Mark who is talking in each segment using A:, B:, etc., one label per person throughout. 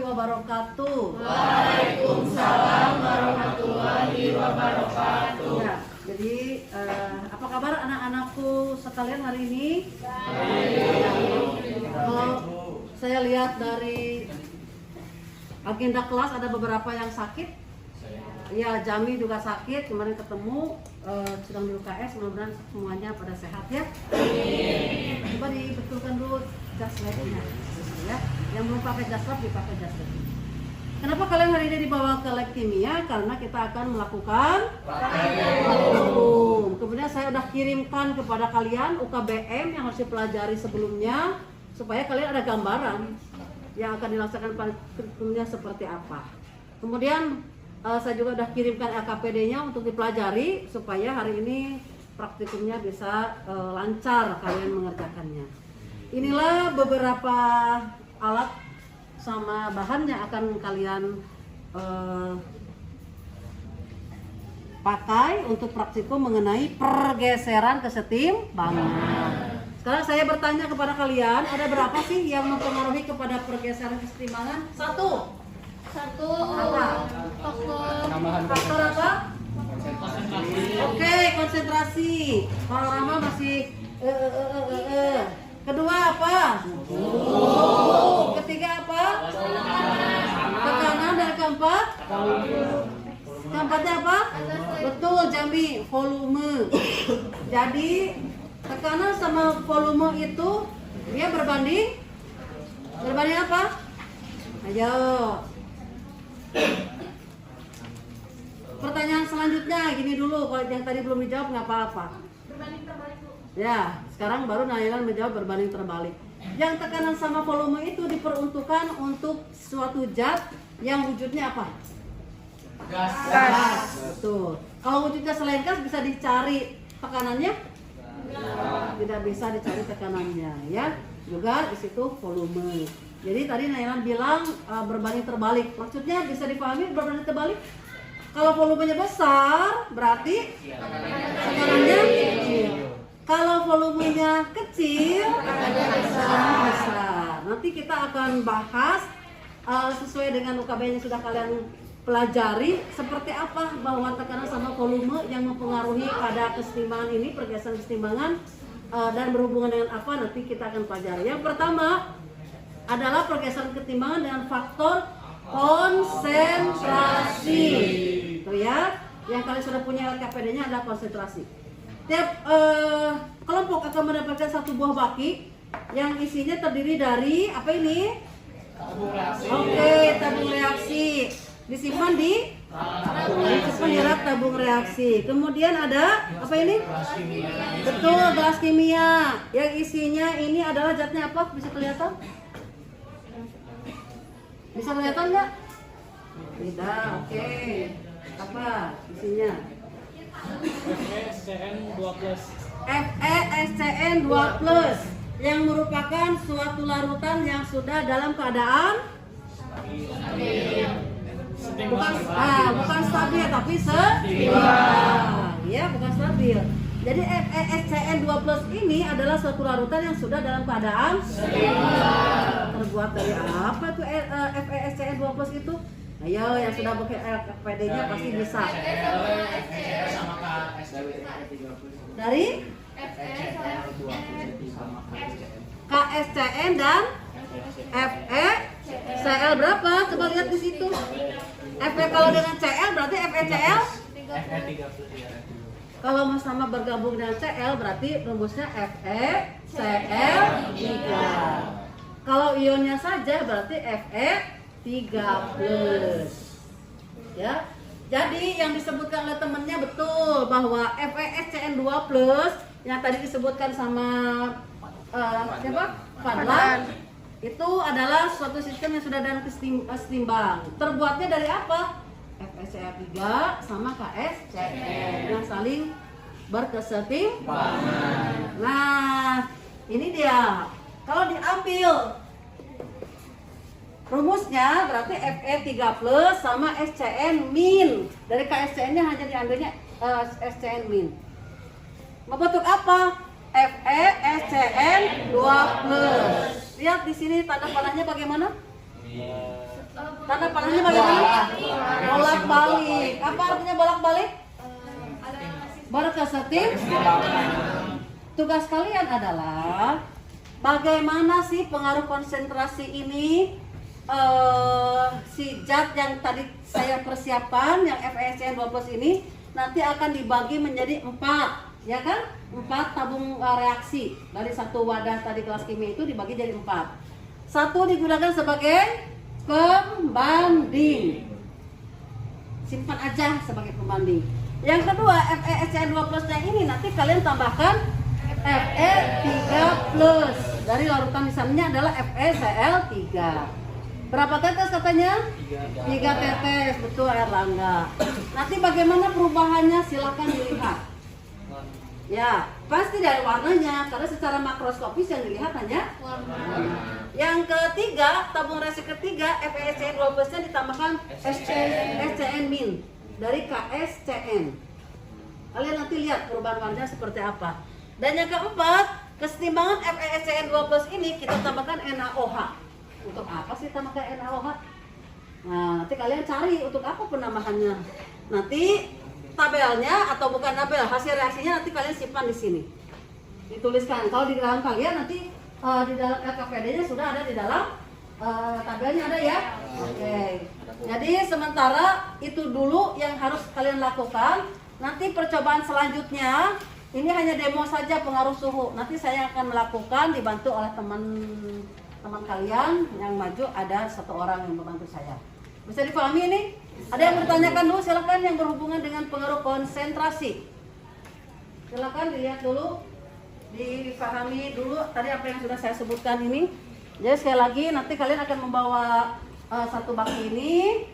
A: wabarakatuh.
B: Waalaikumsalam warahmatullahi wabarakatuh.
A: Ya, jadi apa kabar anak-anakku sekalian hari ini? Saya lihat dari agenda kelas ada beberapa yang sakit. Ya, Jami juga sakit, kemarin ketemu sedang di UKS, mudah-mudahan semuanya pada sehat ya. Coba dibetulkan dulu jas labnya ya. Yang belum pakai jas lab dipakai jas lab. Kenapa kalian hari ini dibawa ke lab kimia? Karena kita akan melakukan praktikum. Kemudian saya udah kirimkan kepada kalian UKBM yang harus dipelajari sebelumnya supaya kalian ada gambaran yang akan dilaksanakan praktikumnya seperti apa. Kemudian saya juga udah kirimkan LKPD-nya untuk dipelajari supaya hari ini praktikumnya bisa lancar kalian mengerjakannya. Inilah beberapa alat sama bahan yang akan kalian pakai untuk praktikum mengenai pergeseran kesetimbangan. Sekarang saya bertanya kepada kalian, ada berapa sih yang mempengaruhi kepada pergeseran kesetimbangan? Satu apa? Faktor apa? Oke, konsentrasi. Kalau Rama masih Kedua apa? Ketiga apa? Tekanan. Dan keempat? Keempatnya apa? Betul, Jami, volume. Jadi tekanan sama volume itu dia berbanding apa? Ayo. Pertanyaan selanjutnya gini dulu, kalau yang tadi belum dijawab nggak apa-apa.
B: Berbanding terbalik, Bu.
A: Ya, sekarang baru Nailan menjawab berbanding terbalik. Yang tekanan sama volume itu diperuntukkan untuk suatu zat yang wujudnya apa? Gas. Betul. Kalau wujudnya selain gas bisa dicari tekanannya? Tidak bisa dicari tekanannya, ya. Juga di situ volume. Jadi tadi Nailan bilang berbanding terbalik. Maksudnya bisa dipahami berbanding terbalik? Kalau volumenya besar, berarti tekanannya kecil. Kalau volumenya kecil, besar. Nanti kita akan bahas sesuai dengan UKB yang sudah kalian pelajari seperti apa bahwa tekanan sama volume yang mempengaruhi pada kesetimbangan ini, pergeseran kesetimbangan dan berhubungan dengan apa nanti kita akan pelajari. Yang pertama adalah pergeseran kesetimbangan dengan faktor konsentrasi. Tuh ya, yang kalian sudah punya LKPD-nya adalah konsentrasi. Tiap kelompok akan mendapatkan satu buah baki yang isinya terdiri dari apa ini?
B: Tabung reaksi.
A: Oke, tabung reaksi. Disimpan di rak tabung reaksi. Kemudian ada apa ini? Betul, gelas kimia. Yang isinya ini adalah zatnya apa? Bisa kelihatan? Bisa kelihatan nggak? Tidak. Oke. Apa isinya? FeSCN2+ yang merupakan suatu larutan yang sudah dalam keadaan bukan stabil tapi seimbang. Ya, bukan stabil. Jadi FeSCN2+ ini adalah suatu larutan yang sudah dalam keadaan seimbang. Terbuat dari apa tuh FeSCN2+ itu? Ayo, yang sudah pakai LKPD-nya pasti bisa. Dari KSCN dan FeCl berapa? Coba lihat di situ. Fe kalau dengan Cl berarti FeCl. Kalau sama bergabung dengan Cl berarti rumusnya FeCl3. Kalau ionnya saja berarti Fe3+. Ya. Jadi yang disebutkan oleh temannya betul bahwa FeSCN2+ yang tadi disebutkan sama siapa? Fadlan itu adalah suatu sistem yang sudah dalam kesetimbangan. Terbuatnya dari apa? FeCl3 sama KSCN yang saling berkesetimbangan. Nah, ini dia. Kalau diambil rumusnya berarti Fe3+ sama SCN-. Dari KSCN-nya hanya diambilnya SCN-. Membentuk apa? FeSCN2+. Lihat di sini tanda panahnya bagaimana? Tanda panahnya bagaimana? Bolak-balik. Apa artinya bolak-balik? Berkesetim. Tugas kalian adalah bagaimana sih pengaruh konsentrasi ini si zat yang tadi saya persiapkan yang FeSCN2+ ini nanti akan dibagi menjadi 4, ya kan? 4 tabung reaksi dari satu wadah tadi kelas kimia itu dibagi jadi 4. Satu digunakan sebagai pembanding, simpan aja sebagai pembanding. Yang kedua FeSCN2+ nya ini nanti kalian tambahkan Fe3+. Dari larutan di sananya adalah FeCl3. Berapa tetes katanya? 3 tetes, betul Erlangga. Nanti bagaimana perubahannya silakan dilihat. Ya, pasti dari warnanya, karena secara makroskopis yang dilihat hanya warna. Yang ketiga, tabung reaksi ketiga, FeSCN2+ nya ditambahkan SCN- dari KSCN. Kalian nanti lihat perubahan warnanya seperti apa. Dan yang keempat, kesetimbangan FeSCN2+ ini kita tambahkan NaOH. Untuk apa sih tambahkan NaOH? Nah, nanti kalian cari untuk apa penambahannya. Nanti tabelnya atau bukan tabel, hasil reaksinya nanti kalian simpan di sini. Dituliskan. Kalau di dalam kalian nanti di dalam LKPD-nya sudah ada di dalam tabelnya ada ya. Oke. Jadi sementara itu dulu yang harus kalian lakukan. Nanti percobaan selanjutnya ini hanya demo saja pengaruh suhu. Nanti saya akan melakukan dibantu oleh teman kalian yang maju, ada 1 orang yang membantu saya. Bisa dipahami ini? Ada yang bertanyakan dulu, silakan yang berhubungan dengan pengaruh konsentrasi. Silakan dilihat dulu, dipahami dulu tadi apa yang sudah saya sebutkan ini. Jadi sekali lagi nanti kalian akan membawa 1 baki ini.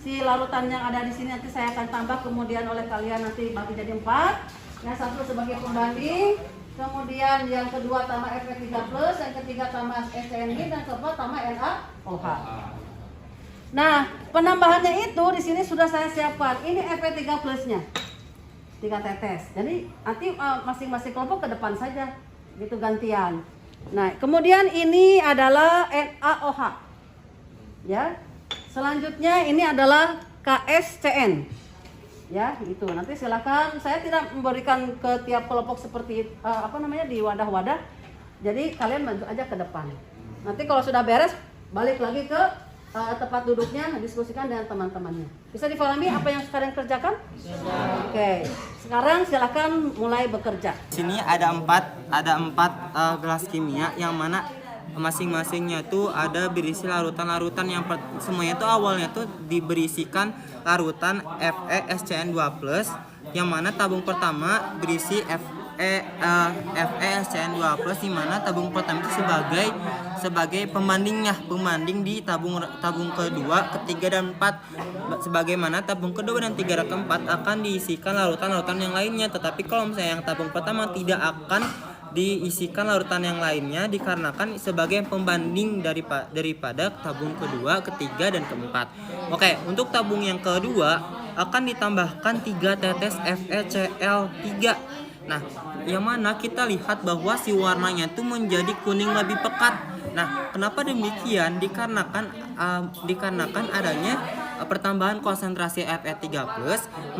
A: Si larutan yang ada di sini nanti saya akan tambah, kemudian oleh kalian nanti bagi jadi 4. Yang 1 sebagai pembanding, kemudian yang kedua tambah Fe3+, yang ketiga tambah SCN dan keempat tambah NaOH. Nah, penambahannya itu di sini sudah saya siapkan. Ini Fe3+-nya. 3 tetes. Jadi nanti masing-masing kelompok ke depan saja. Gitu gantian. Nah, kemudian ini adalah NaOH. Ya. Selanjutnya ini adalah KSCN. Ya, gitu. Nanti silakan, saya tidak memberikan ke tiap kelompok seperti di wadah-wadah. Jadi kalian bantu aja ke depan. Nanti kalau sudah beres, balik lagi ke tempat duduknya, diskusikan dengan teman-temannya. Bisa dipahami apa yang sekarang kerjakan? Oke. Sekarang silakan mulai bekerja.
C: Sini ada 4 gelas kimia yang mana masing-masingnya tuh ada berisi larutan-larutan yang semuanya tuh awalnya tuh diberisikan larutan FeSCN2+, yang mana tabung pertama berisi FeSCN2+, di mana tabung pertama itu sebagai pembanding di tabung kedua, ketiga dan 4. Sebagaimana tabung kedua dan 3 dan keempat akan diisikan larutan-larutan yang lainnya, tetapi kalau misalnya yang tabung pertama tidak akan diisikan larutan yang lainnya dikarenakan sebagai pembanding daripada tabung kedua, ketiga dan keempat. Oke, untuk tabung yang kedua akan ditambahkan 3 tetes FeCl3. Nah, yang mana kita lihat bahwa si warnanya itu menjadi kuning lebih pekat. Nah, kenapa demikian? Dikarenakan adanya pertambahan konsentrasi Fe3+,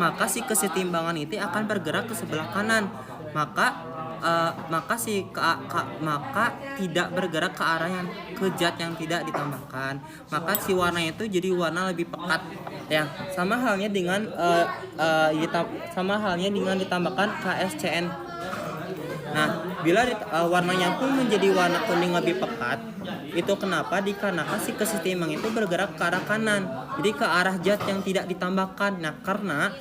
C: maka si kesetimbangan itu akan bergerak ke sebelah kanan. Maka tidak bergerak ke arah yang ke zat yang tidak ditambahkan. Maka si warnanya itu jadi warna lebih pekat. Ya, sama halnya dengan ditambahkan KSCN. Nah, bila warnanya pun menjadi warna kuning lebih pekat, itu kenapa? Dikarenakan si kesetimbangan itu bergerak ke arah kanan, jadi ke arah zat yang tidak ditambahkan. Nah, karena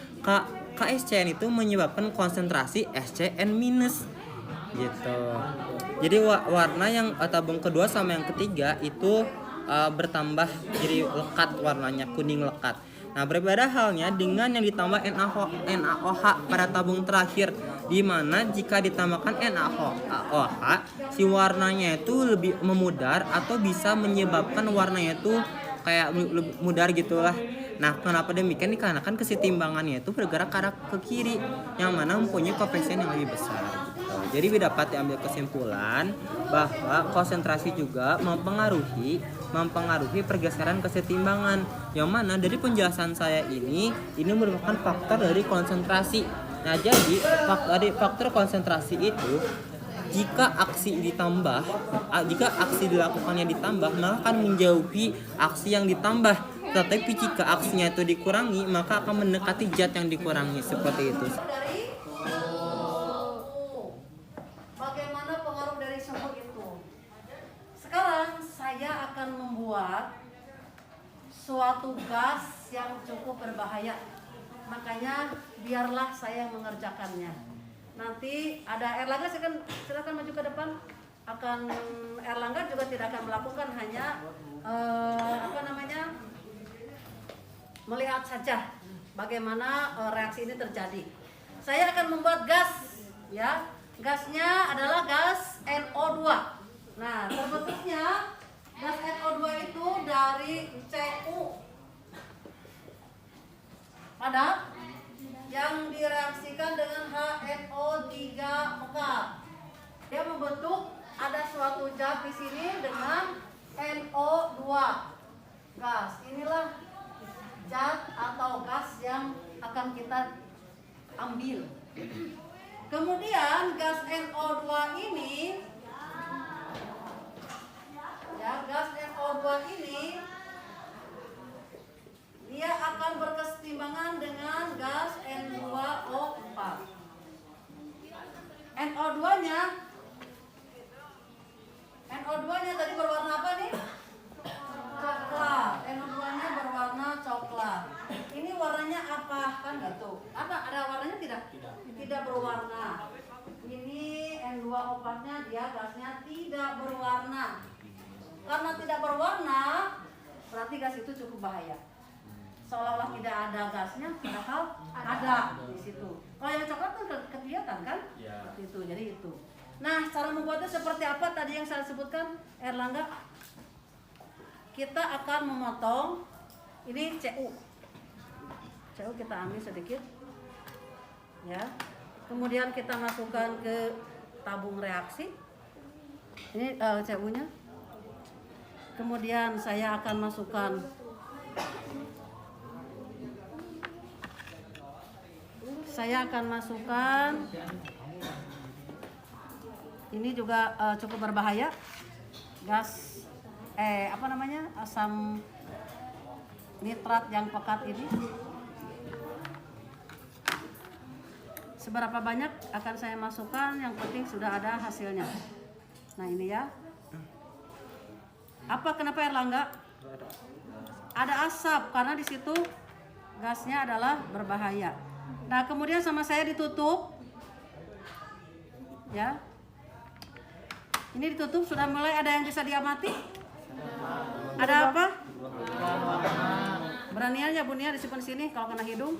C: KSCN itu menyebabkan konsentrasi SCN- gitu. Jadi warna yang tabung kedua sama yang ketiga itu bertambah jadi lekat, warnanya kuning lekat. Nah, berbeda halnya dengan yang ditambah NaOH pada tabung terakhir, di mana jika ditambahkan NaOH, si warnanya itu lebih memudar atau bisa menyebabkan warnanya itu kayak mudar gitulah. Nah, kenapa demikian? Dikarenakan kesetimbangannya itu bergerak ke arah ke kiri, yang mana mempunyai koefisien yang lebih besar. Gitu. Jadi dapat diambil kesimpulan bahwa konsentrasi juga mempengaruhi pergeseran kesetimbangan. Yang mana dari penjelasan saya ini merupakan faktor dari konsentrasi. Nah, jadi faktor konsentrasi itu jika aksi dilakukannya ditambah, maka akan menjauhi aksi yang ditambah. Tetapi jika aksinya itu dikurangi, maka akan mendekati zat yang dikurangi, seperti itu.
A: Dari bagaimana pengaruh dari suhu itu? Sekarang saya akan membuat suatu gas yang cukup berbahaya. Makanya biarlah saya mengerjakannya. Nanti ada Erlangga, silakan maju ke depan. Erlangga juga tidak akan melakukan, hanya melihat saja bagaimana reaksi ini terjadi. Saya akan membuat gas, ya. Gasnya adalah gas NO2. Nah, terbentuknya gas NO2 itu dari Cu padat yang direaksikan dengan HNO3 pekat. Dia membentuk ada suatu zat di sini dengan NO2 gas. Inilah zat atau gas yang akan kita ambil. Kemudian gas NO2 ini, gas NO2 ini dia akan berkesetimbangan dengan gas N2O4. NO2-nya tadi berwarna apa nih? Coklat. NO2-nya berwarna coklat. Ini warnanya apa? Kan gitu. Ada warnanya tidak? Tidak berwarna. Ini N2O4-nya, dia gasnya tidak berwarna. Karena tidak berwarna, berarti gas itu cukup bahaya. Seolah-olah tidak ada gasnya, padahal ada di situ. Kalau yang coklat kan kelihatan kan? Itu, jadi itu. Nah, cara membuatnya seperti apa tadi yang saya sebutkan, Erlangga? Kita akan memotong ini Cu. Cu kita ambil sedikit, ya. Kemudian kita masukkan ke tabung reaksi. Ini Cu-nya. Kemudian saya akan masukkan ini juga cukup berbahaya, gas asam nitrat yang pekat ini. Seberapa banyak akan saya masukkan, yang penting sudah ada hasilnya. Nah, ini ya. Kenapa Erlangga? Ada asap karena di situ gasnya adalah berbahaya. Nah, kemudian sama saya ditutup, ya. Ini ditutup, sudah mulai ada yang bisa diamati. Ada apa? Beranian ya Bunia disimpan sini, kalau kena hidung.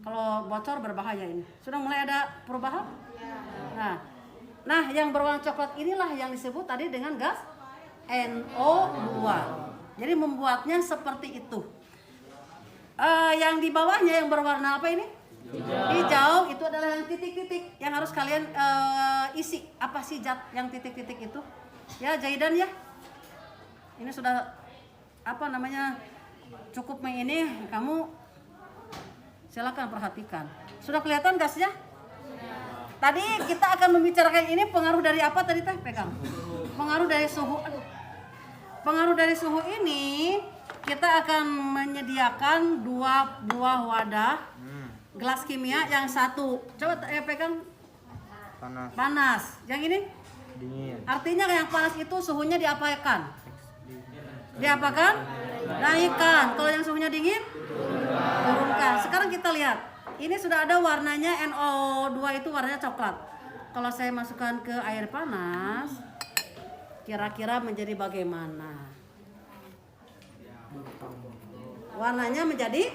A: Kalau bocor berbahaya ini. Sudah mulai ada perubahan? Nah, yang berwarna coklat inilah yang disebut tadi dengan gas NO2. Jadi membuatnya seperti itu. Yang di bawahnya yang berwarna apa ini? Hijau itu adalah yang titik-titik yang harus kalian isi. Apa sih zat yang titik-titik itu? Ya, Jaidan ya. Ini sudah cukup ini, kamu silakan perhatikan. Sudah kelihatan gasnya? Tadi kita akan membicarakan ini pengaruh dari apa tadi teh? Pegang. Pengaruh dari suhu. Pengaruh dari suhu ini kita akan menyediakan 2 buah wadah gelas kimia, yang satu coba pegang panas, yang ini dingin. Artinya yang panas itu suhunya diapakan? Naikkan. Kalau yang suhunya dingin, turunkan. Sekarang kita lihat, ini sudah ada warnanya NO2 itu warnanya coklat. Kalau saya masukkan ke air panas, kira-kira menjadi bagaimana? Warnanya menjadi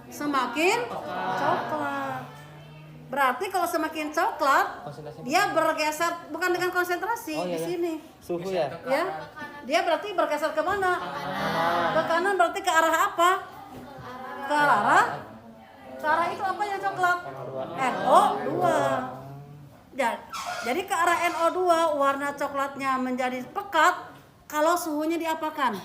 A: semakin coklat. Berarti kalau semakin coklat, dia bergeser bukan dengan konsentrasi di sini.
C: Suhu ya?
A: Ya. Dia berarti bergeser ke mana? Ke kanan, berarti ke arah apa? Ke arah itu apa yang coklat? NO2. Jadi ke arah NO2 warna coklatnya menjadi pekat kalau suhunya diapakan?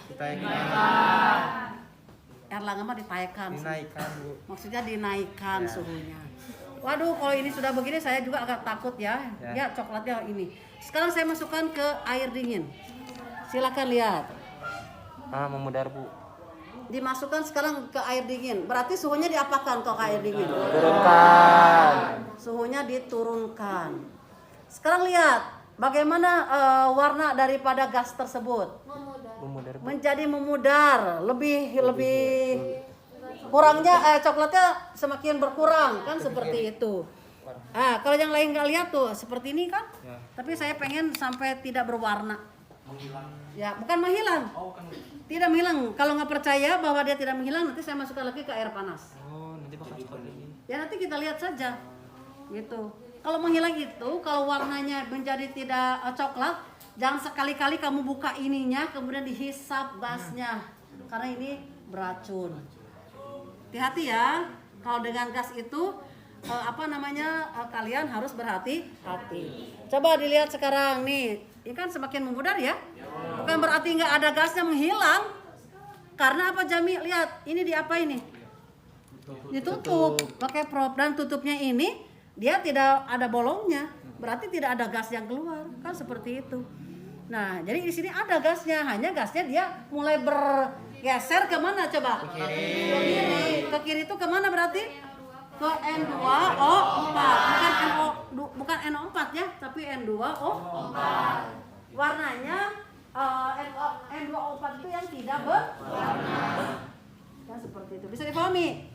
A: Erlangga mah dinaikkan.
C: Dinaikkan, Bu.
A: Maksudnya dinaikkan suhunya. Waduh, kalau ini sudah begini saya juga agak takut ya. Ya, coklatnya ini. Sekarang saya masukkan ke air dingin. Silakan lihat.
C: Memudar, Bu.
A: Dimasukkan sekarang ke air dingin. Berarti suhunya diapakan kalau ke air dingin?
C: Turunkan.
A: Suhunya diturunkan. Sekarang lihat bagaimana warna daripada gas tersebut.
C: Memudar, Bu.
A: Menjadi memudar, lebih kurangnya coklatnya semakin berkurang kan seperti itu. Kalau yang lain nggak lihat tuh seperti ini kan, tapi saya pengen sampai tidak berwarna. Ya, bukan menghilang. Tidak menghilang. Kalau nggak percaya bahwa dia tidak menghilang, nanti saya masukkan lagi ke air panas.
C: Nanti bakal seperti ini.
A: Ya nanti kita lihat saja, gitu. Kalau menghilang itu, kalau warnanya menjadi tidak coklat, jangan sekali-kali kamu buka ininya, kemudian dihisap gasnya, karena ini beracun. Hati-hati ya, kalau dengan gas itu kalian harus berhati-hati. Coba dilihat sekarang nih, ini kan semakin memudar ya. Bukan berarti nggak ada gasnya menghilang. Karena apa Jami? Lihat, ini di apa ini? Ditutup pakai prop dan tutupnya ini dia tidak ada bolongnya. Berarti tidak ada gas yang keluar, kan seperti itu. Nah, jadi di sini ada gasnya, hanya gasnya dia mulai bergeser kemana coba? Ke kiri. Ke kiri itu kemana berarti? Ke N2O4, bukan NO4 ya, tapi N2O4. Warnanya N2O4 itu yang tidak berwarna. Ya seperti itu. Bisa dipahami?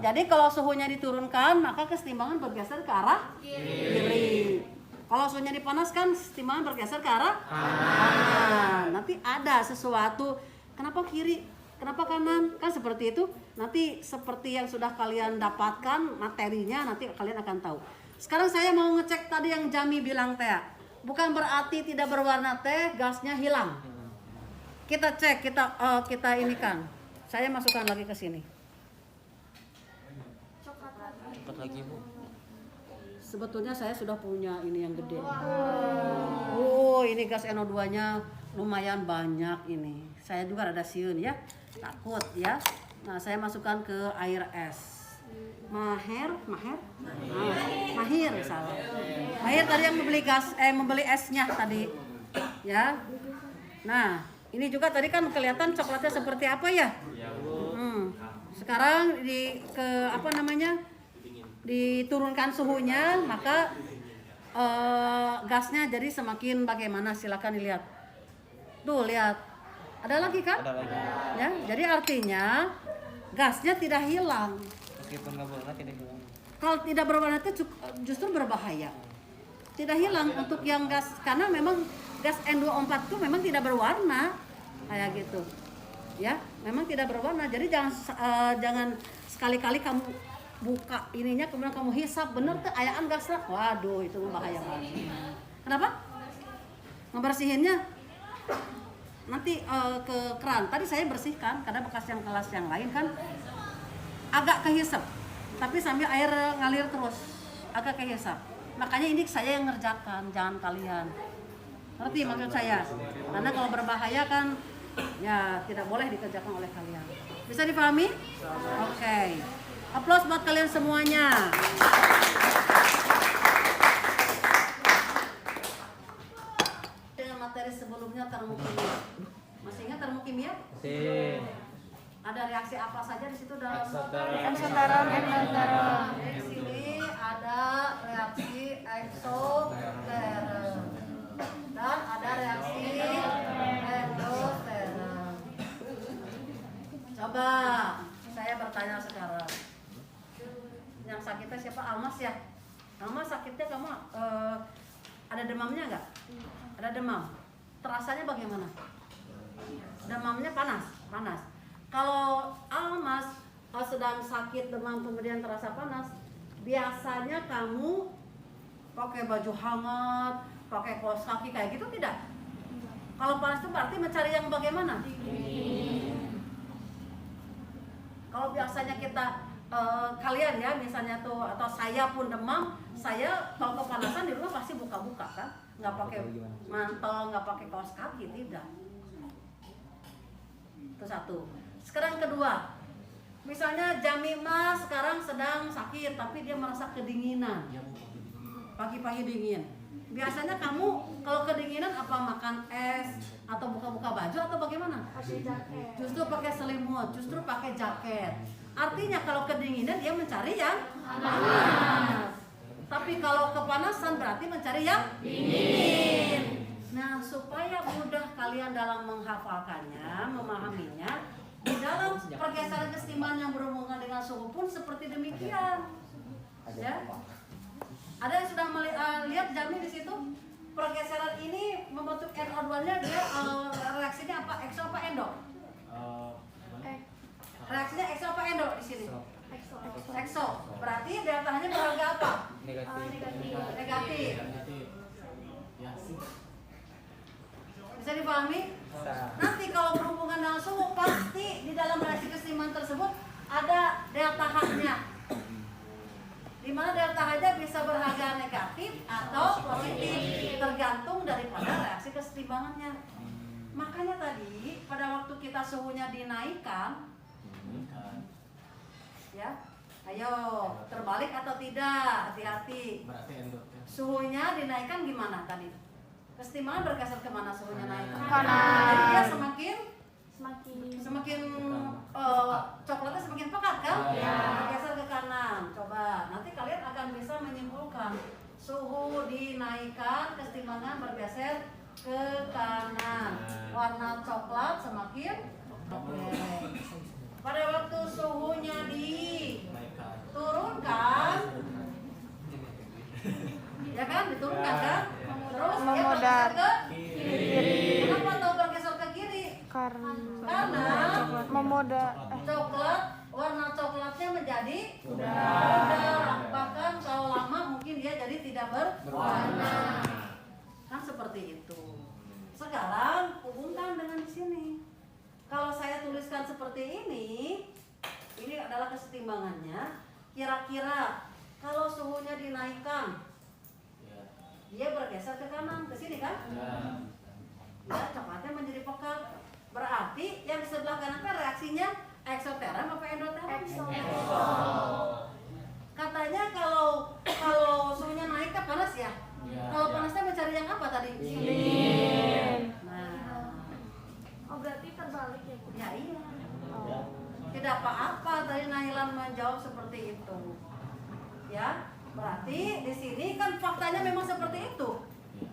A: Jadi kalau suhunya diturunkan, maka kesetimbangan bergeser ke arah kiri. Kalau suhunya dipanaskan, kesetimbangan bergeser ke arah kanan. Nanti ada sesuatu, kenapa kiri? Kenapa kanan? Kan seperti itu. Nanti seperti yang sudah kalian dapatkan materinya, nanti kalian akan tahu. Sekarang saya mau ngecek tadi yang Jami bilang teh. Bukan berarti tidak berwarna teh, gasnya hilang. Kita cek, kita ini kan. Saya masukkan lagi ke sini.
C: Cepat lagi, Bu.
A: Sebetulnya saya sudah punya ini yang gede. Ini gas NO2-nya lumayan banyak ini. Saya juga rada siun ya. Takut ya. Nah, saya masukkan ke air es. Mahir salah. Mahir tadi yang membeli esnya tadi. Ya. Nah, ini juga tadi kan kelihatan coklatnya seperti apa ya? Sekarang diturunkan suhunya, maka gasnya jadi semakin bagaimana? Silakan dilihat. Tuh, lihat. Ada lagi kan?
C: Ada lagi.
A: Ya, jadi artinya gasnya tidak hilang.
C: Meskipun nggak berwarna tidak hilang.
A: Kalau tidak berwarna itu justru berbahaya. Tidak hilang untuk yang gas, karena memang gas N2O4 itu memang tidak berwarna kayak gitu. Ya, memang tidak berwarna. Jadi jangan sekali-kali kamu buka ininya kemudian kamu hisap bener tuh ayaan gasnya. Waduh, itu bahaya banget. Kenapa? Ngebersihinnya nanti ke keran. Tadi saya bersihkan karena bekas yang kelas yang lain kan agak kehisap. Tapi sambil air ngalir terus, agak kehisap. Makanya ini saya yang ngerjakan, jangan kalian. Ngerti maksud saya? Karena kalau berbahaya kan ya tidak boleh dikerjakan oleh kalian. Bisa dipahami? Oke. Aplaus buat kalian semuanya. Dengan materi sebelumnya termokimia. Masih ingat termokimia?
C: Masih.
A: Ada reaksi apa saja di situ dalam
B: Eksoteron, endoteron.
A: di sini ada reaksi eksoteron dan ada reaksi endoteron. Coba saya bertanya sekarang. Yang sakitnya siapa? Almas ya? Almas sakitnya kamu ada demamnya nggak? Ada demam. Terasanya bagaimana? Demamnya panas. Kalau Almas sedang sakit demam kemudian terasa panas, biasanya kamu pakai baju hangat, pakai kaos kaki kayak gitu tidak? Kalau panas itu berarti mencari yang bagaimana? Kalau biasanya kita kalian ya misalnya tuh atau saya pun demam, saya kalau kepanasan di rumah pasti buka-buka kan, nggak pakai mantel, nggak pakai kaos kaki, tidak. Itu satu. Sekarang kedua, misalnya Jamimah sekarang sedang sakit tapi dia merasa kedinginan, pagi-pagi dingin. Biasanya kamu kalau kedinginan apa makan es atau buka-buka baju atau bagaimana?
B: Pakai jaket.
A: Justru pakai selimut, justru pakai jaket. Artinya kalau kedinginan dia mencari yang panas. Tapi kalau kepanasan berarti mencari yang dingin. Nah, supaya mudah kalian dalam menghafalkannya, memahaminya, di dalam pergeseran kesetimbangan yang berhubungan dengan suhu pun seperti demikian. Ya. Ada yang sudah lihat Jami di situ? Pergeseran ini membentuk NO2-nya dia reaksinya apa? Ekso apa endo? Reaksinya ekso apa endo di sini? Ekso. Berarti deltanya berharga apa? Negatif. Bisa dipahami? Nanti kalau berhubungan dengan suhu pasti di dalam reaksi keseimbangan tersebut ada delta H-nya. Di mana delta H-nya bisa berharga negatif atau positif tergantung daripada reaksi keseimbangannya. Makanya tadi pada waktu kita suhunya dinaikkan, ya, ayo terbalik atau tidak, hati-hati. Suhunya dinaikkan gimana tadi? Kesetimbangan bergeser kemana suhunya naik?
B: Kanan.
A: Jadi dia semakin
B: Semakin
A: coklatnya semakin pekat kan?
B: Ya.
A: Bergeser ke kanan. Coba nanti kalian akan bisa menyimpulkan suhu dinaikkan, kesetimbangan bergeser ke kanan. Warna coklat semakin oke. Pada waktu suhunya diturunkan, ya kan? Diturunkan kan? Terus dia bergeser ke kiri. Kenapa tahu bergeser ke kiri?
B: karena
A: Coklat, warna coklatnya menjadi pudar. Bahkan kalau lama mungkin dia jadi tidak berwarna. Kan seperti itu. Sekarang hubungkan dengan di sini. Kalau saya tuliskan seperti ini adalah kesetimbangannya. Kira-kira kalau suhunya dinaikkan, dia bergeser ke kanan, ke sini kan? Ya, coklatnya menjadi pekat. Berarti yang di sebelah kanan kan reaksinya eksoteram apa endoteram? Katanya kalau suhunya naik kan panas ya? Kalau panasnya mencari yang apa tadi?
B: dingin.
A: Nah,
B: Oh berarti terbalik ya Bu?
A: ya iya. Tidak apa-apa tadi Nahilan menjawab seperti itu. Ya, berarti di sini kan faktanya memang seperti itu.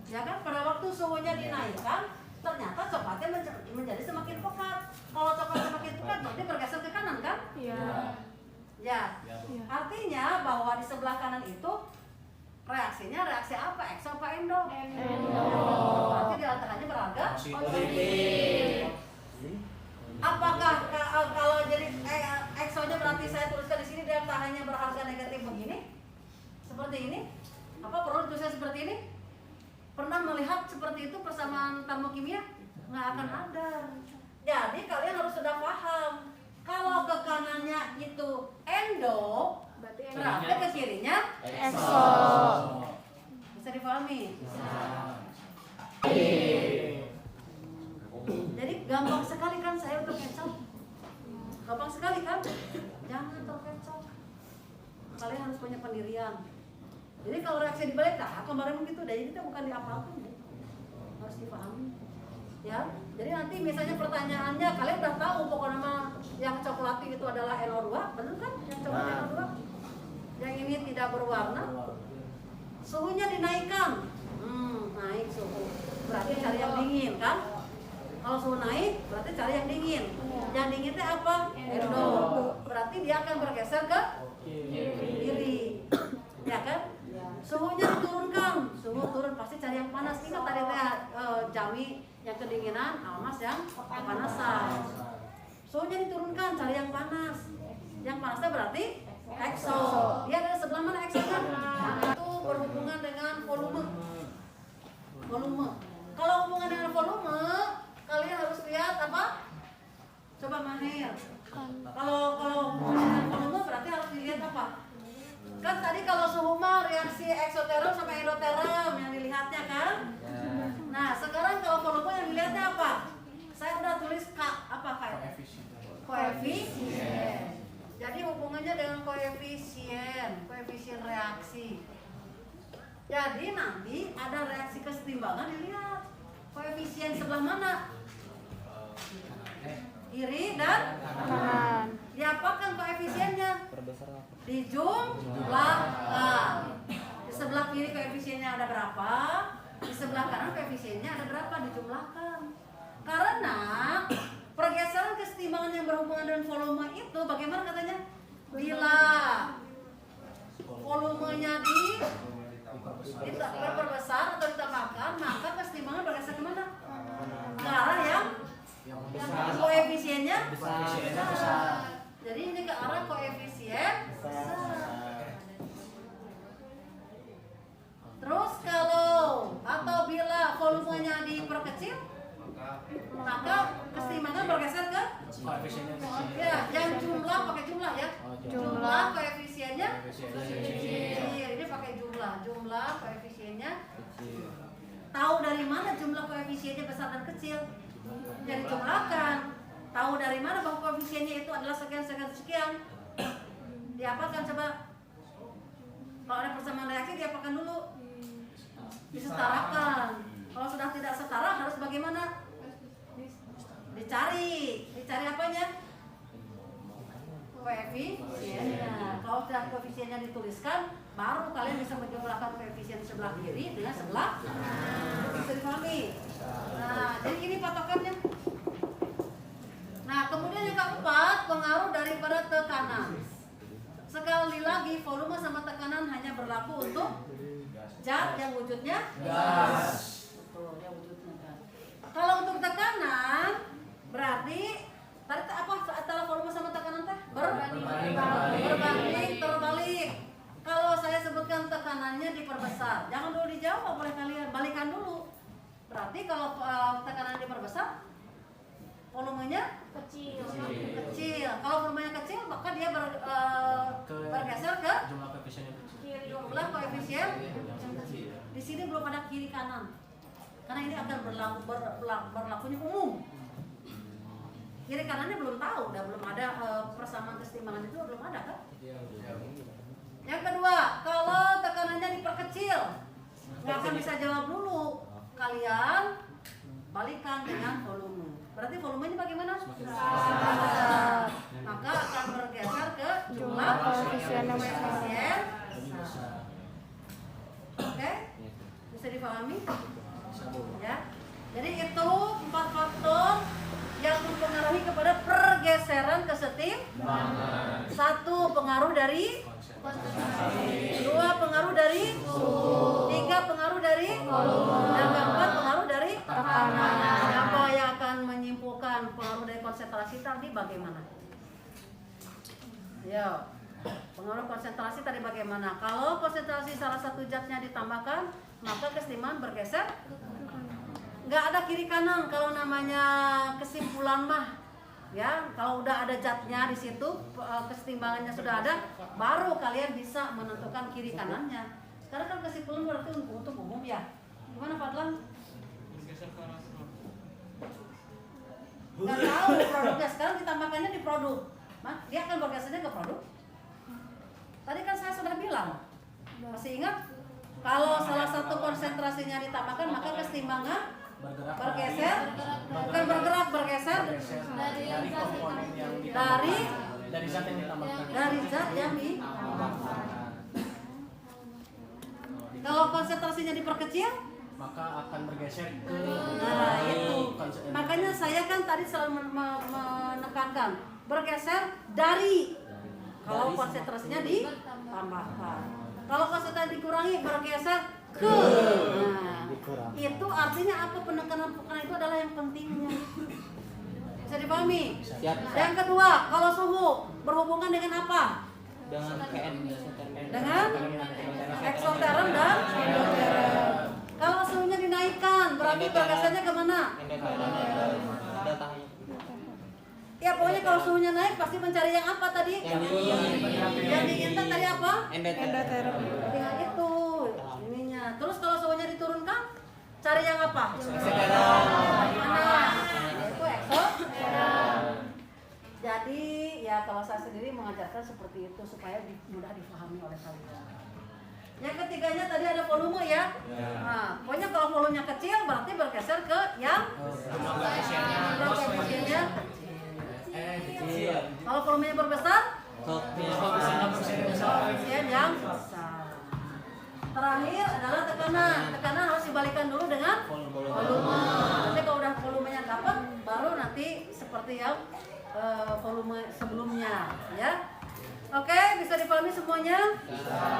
A: Ya kan, pada waktu suhunya dinaikkan, ternyata coklatnya menjadi semakin pekat. Kalau coklat semakin pekat, berarti bergeser ke kanan kan?
B: Iya.
A: Ya, artinya bahwa di sebelah kanan itu reaksinya reaksi apa? Ekso apa endo? Berarti di tengahnya berharga positif. Apakah kalau jadi eksonya berarti saya tuliskan di sini delta hanya berharga negatif begini? Seperti ini? Apa perlu dituliskan seperti ini? Pernah melihat seperti itu persamaan termokimia? Nggak akan ada. Jadi kalian harus sudah paham. Kalau ke kanannya itu endo, berarti ke kirinya
B: Exo.
A: bisa dipahami? Jadi gampang sekali kan saya untuk kecoh. Gampang sekali kan? Jangan terkecoh. Kalian harus punya pendirian. Jadi kalau reaksi dibalik, nah kemarin begitu, jadi kita bukan diapalkan, ya. Harus dipahami. Ya, jadi nanti misalnya pertanyaannya kalian udah tahu pokoknya yang coklat itu adalah NO2, benar kan? Yang coklat NO2, yang ini tidak berwarna. Suhunya dinaikkan, naik suhu, berarti cari yang dingin kan? Kalau suhu naik, berarti cari yang dingin. Yang dingin itu apa? Endo. Berarti dia akan bergeser ke kiri, ya kan? Suhunya diturunkan, suhu turun pasti cari yang panas. Ingat tadi Jami yang kedinginan, Almas yang kepanasan. Suhunya diturunkan, cari yang panas. Yang panasnya berarti ekso. Dia ada sebelah mana eksonya? Itu berhubungan dengan volume. Kalau hubungan dengan volume, kalian harus lihat apa? Coba Mahir. Kalau hubungan dengan volume berarti harus dilihat apa? Kan tadi kalau suhu mah reaksi eksoterm sama endoterm yang dilihatnya kan. Nah sekarang kalau volume yang dilihatnya apa? Saya udah tulis K, apa K? Koefisien. Jadi hubungannya dengan koefisien reaksi. Jadi nanti ada reaksi kesetimbangan dilihat. Koefisien sebelah mana? Kiri dan kanan. Diapakan koefisiennya? Dijumlahkan. Di sebelah kiri koefisiennya ada berapa? Di sebelah kanan koefisiennya ada berapa? Dijumlahkan. Karena pergeseran kesetimbangan yang berhubungan dengan volume itu bagaimana katanya? Bila volumenya diperbesar atau ditambahkan, maka kesetimbangan bergeser kemana? Ke arah yang koefisiennya besar. Jadi ini ke arah koefisien besar. Terus kalau atau bila volumenya diperkecil, maka kesetimbangan bergeser ke ya, yang jumlah pakai jumlah ya. Jumlah koefisiennya kecil. Ini pakai jumlah koefisiennya kecil. Tahu dari mana jumlah koefisiennya besar dan kecil? Jadi jumlahkan. Tahu dari mana bahwa koefisiennya itu adalah sekian? Diapakan coba? Kalau ada persamaan reaksi diapakan dulu? Disetarakan. Kalau sudah tidak setara harus bagaimana? Dicari apanya? Koefisiennya. Kalau sudah koefisiennya dituliskan, baru kalian bisa menjumlahkan koefisien sebelah kiri dengan sebelah bisa dipahami. Nah, jadi ini patokannya. Nah, kemudian yang keempat, pengaruh daripada tekanan. Sekali lagi, volume sama tekanan hanya berlaku untuk zat yang wujudnya gas. Betul, yang wujudnya gas. Kalau untuk tekanan, berarti tadi apa antara volume sama tekanan teh? Berbanding terbalik. Kalau saya sebutkan tekanannya diperbesar, jangan dulu dijawab oleh kalian, balikan dulu. Berarti kalau tekanan diperbesar, volumenya kecil. Kalau volumenya kecil, maka dia bergeser ke jumlah koefisien yang kecil. Di sini belum ada kiri kanan, karena ini akan berlakunya umum. Kiri kanannya belum tahu, belum ada persamaan kesetimbangan itu belum ada kan? Yang kedua, kalau tekanannya diperkecil, nggak akan bisa jawab dulu. Kalian balikan dengan volume. Berarti volumenya bagaimana? Besar. Maka akan bergeser ke jumlah koefisien besar. Oke? Bisa dipahami? Ya. Jadi itu 4 faktor yang mempengaruhi kepada pergeseran kesetimbangan. 1. Pengaruh dari 2. Pengaruh dari 3. Pengaruh dari dan 4. Pengaruh dari tekanan. Siapa yang akan menyimpulkan pengaruh dari konsentrasi tadi bagaimana? Yo, pengaruh konsentrasi tadi bagaimana? Kalau konsentrasi salah satu zatnya ditambahkan, maka kesetimbangan bergeser. Nggak ada kiri kanan kalau namanya kesimpulan mah. Ya, kalau udah ada zatnya di situ, kesetimbangannya sudah ada, baru kalian bisa menentukan kiri kanannya. Sekarang kan kesimpulan berarti untuk umum ya. Gimana Fadlan? Nggak tahu produknya, sekarang ditambahkannya di produk. Dia akan bergesernya ke produk. Tadi kan saya sudah bilang, masih ingat? Kalau salah satu konsentrasinya ditambahkan, maka kesetimbangan bergeser, bukan bergerak, bergeser dari zat yang ditambahkan. Kalau konsentrasinya diperkecil, maka akan bergeser ke. Nah itu, makanya saya kan tadi selalu menekankan bergeser dari. Kalau konsentrasinya ditambahkan, kalau konsentrasi dikurangi bergeser ke. Nah, itu artinya apa? Penekanan itu adalah yang pentingnya. Bisa dipahami?
C: Siap.
A: Yang kedua, kalau suhu berhubungan dengan apa? Dengan eksoterm dan endoterm. Kalau suhunya dinaikkan, berarti bergesernya kemana? Ya pokoknya kalau suhunya naik pasti mencari yang apa tadi? Yang diinginkan tadi apa?
C: Endotherapy.
A: Tinggal itu ininya. Terus kalau suhunya diturunkan, cari yang apa? Mana? Itu exo. Jadi ya kalau saya sendiri mengajarkan seperti itu supaya mudah dipahami oleh kalian. Yang ketiganya tadi ada volume ya. Nah, pokoknya kalau volumenya kecil berarti bergeser ke yang koefisiennya kecil. Kalau volumenya berbesar, koefisien yang besar. Terakhir adalah tekanan. Tekanan harus dibalikan dulu dengan volume. Nanti kalau udah volumenya dapat, baru nanti seperti yang volume sebelumnya, ya. Oke, bisa dipahami semuanya?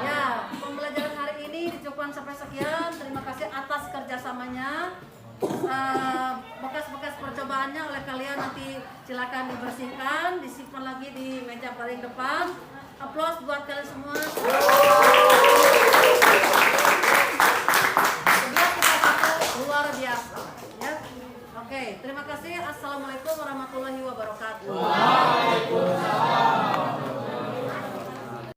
A: Ya, pembelajaran hari ini dicukupkan sampai sekian. Terima kasih atas kerjasamanya. Bekas-bekas percobaannya oleh kalian nanti silakan dibersihkan, disimpan lagi di meja paling depan. Aplaus buat kalian semua. Sebelah kita satu luar biasa. Ya. Oke, terima kasih. Assalamualaikum warahmatullahi wabarakatuh.